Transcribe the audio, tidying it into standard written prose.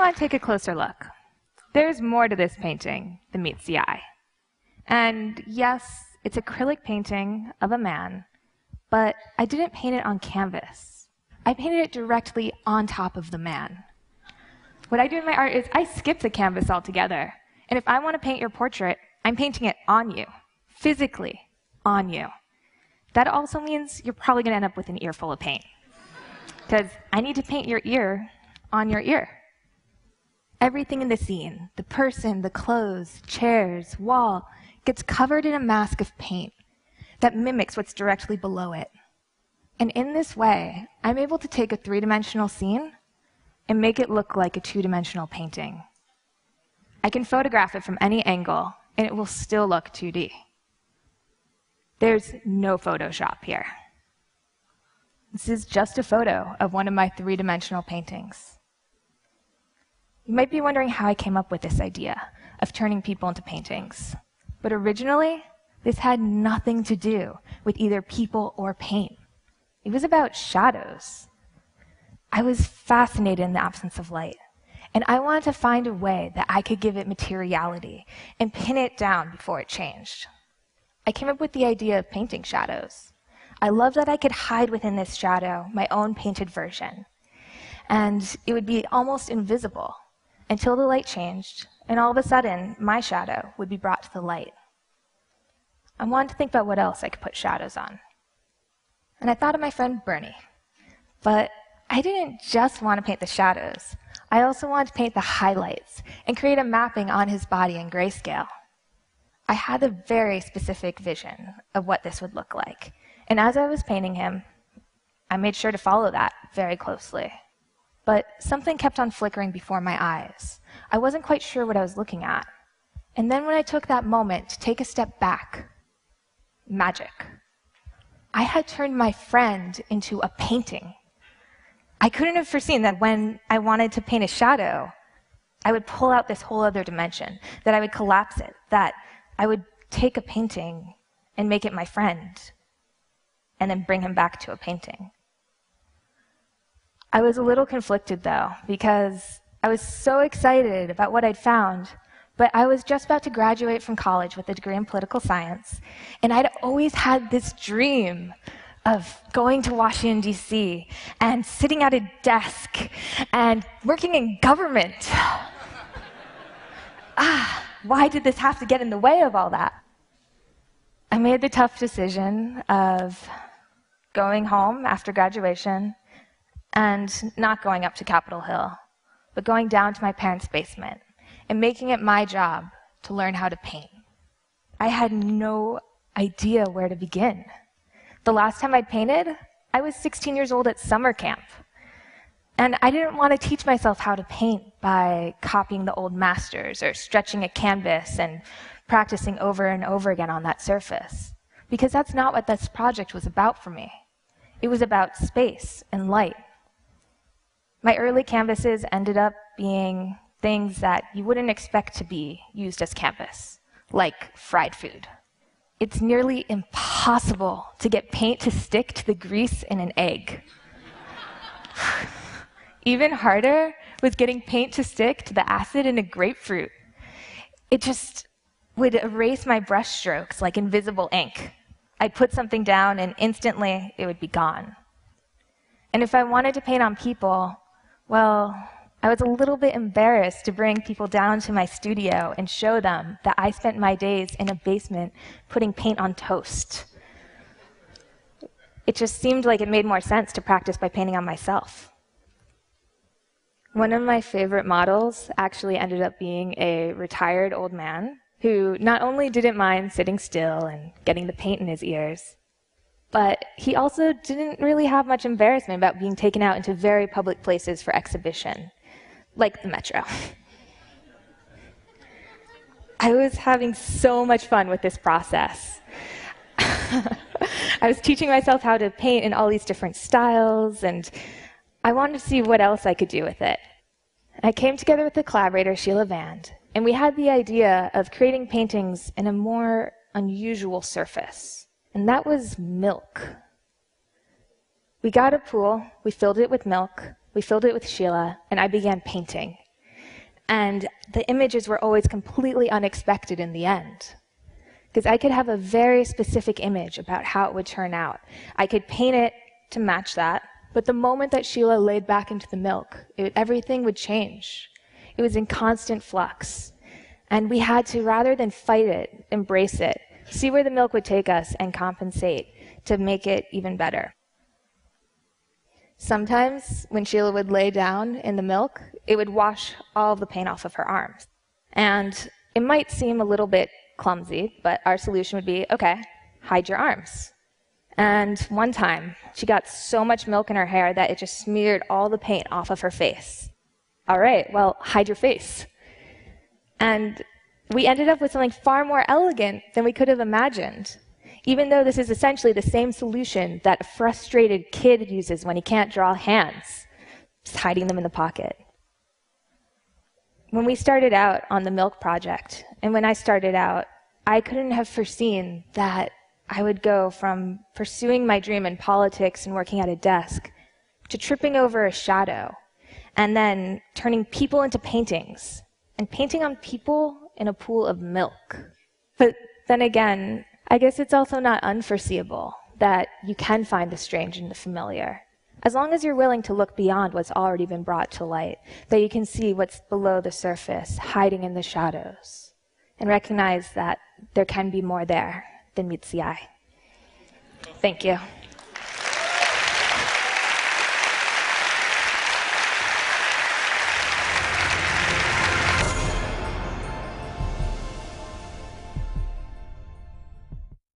want to take a closer look. There's more to this painting than meets the eye. And yes, it's acrylic painting of a man, but I didn't paint it on canvas. I painted it directly on top of the man. What I do in my art is I skip the canvas altogether. And if I want to paint your portrait, I'm painting it on you, physically on you. That also means you're probably going to end up with an ear full of paint, because I need to paint your ear on your ear. Everything in the scene, the person, the clothes, chairs, wall, gets covered in a mask of paint that mimics what's directly below it. And in this way, I'm able to take a three-dimensional scene and make it look like a two-dimensional painting. I can photograph it from any angle, and it will still look 2D. There's no Photoshop here. This is just a photo of one of my three-dimensional paintings. You might be wondering how I came up with this idea of turning people into paintings. But originally, this had nothing to do with either people or paint. It was about shadows. I was fascinated in the absence of light, and I wanted to find a way that I could give it materiality and pin it down before it changed. I came up with the idea of painting shadows. I loved that I could hide within this shadow my own painted version, and it would be almost invisible until the light changed, and all of a sudden, my shadow would be brought to the light. I wanted to think about what else I could put shadows on. And I thought of my friend Bernie. But I didn't just want to paint the shadows. I also wanted to paint the highlights and create a mapping on his body in grayscale. I had a very specific vision of what this would look like. And as I was painting him, I made sure to follow that very closely. But something kept on flickering before my eyes. I wasn't quite sure what I was looking at. And then when I took that moment to take a step back, magic. I had turned my friend into a painting. I couldn't have foreseen that when I wanted to paint a shadow, I would pull out this whole other dimension, that I would collapse it, that I would take a painting and make it my friend, and then bring him back to a painting. I was a little conflicted, though, because I was so excited about what I'd found, but I was just about to graduate from college with a degree in political science, and I'd always had this dream of going to Washington, D.C., and sitting at a desk and working in government. Why did this have to get in the way of all that? I made the tough decision of going home after graduation and not going up to Capitol Hill, but going down to my parents' basement and making it my job to learn how to paint. I had no idea where to begin. The last time I painted, I was 16 years old at summer camp. And I didn't want to teach myself how to paint by copying the old masters or stretching a canvas and practicing over and over again on that surface, because that's not what this project was about for me. It was about space and light. My early canvases ended up being things that you wouldn't expect to be used as canvas, like fried food. It's nearly impossible to get paint to stick to the grease in an egg. Even harder was getting paint to stick to the acid in a grapefruit. It just would erase my brush strokes like invisible ink. I'd put something down and instantly it would be gone. And if I wanted to paint on people, well, I was a little bit embarrassed to bring people down to my studio and show them that I spent my days in a basement putting paint on toast. It just seemed like it made more sense to practice by painting on myself. One of my favorite models actually ended up being a retired old man who not only didn't mind sitting still and getting the paint in his ears, but he also didn't really have much embarrassment about being taken out into very public places for exhibition, like the Metro. I was having so much fun with this process. I was teaching myself how to paint in all these different styles, and I wanted to see what else I could do with it. I came together with the collaborator, Sheila Vand, and we had the idea of creating paintings in a more unusual surface, and that was milk. We got a pool, we filled it with milk, we filled it with Sheila, and I began painting. And the images were always completely unexpected in the end. Because I could have a very specific image about how it would turn out. I could paint it to match that, but the moment that Sheila laid back into the milk, everything would change. It was in constant flux. And we had to, rather than fight it, embrace it, see where the milk would take us and compensate to make it even better. Sometimes, when Sheila would lay down in the milk, it would wash all the paint off of her arms. And it might seem a little bit clumsy, but our solution would be, okay, hide your arms. And one time, she got so much milk in her hair that it just smeared all the paint off of her face. All right, well, hide your face. And we ended up with something far more elegant than we could have imagined, even though this is essentially the same solution that a frustrated kid uses when he can't draw hands, just hiding them in the pocket. When we started out on the milk project, and when I started out, I couldn't have foreseen that I would go from pursuing my dream in politics and working at a desk to tripping over a shadow, and then turning people into paintings, and painting on people in a pool of milk. But then again, I guess it's also not unforeseeable that you can find the strange in the familiar, as long as you're willing to look beyond what's already been brought to light, that you can see what's below the surface, hiding in the shadows, and recognize that there can be more there than meets the eye. Thank you.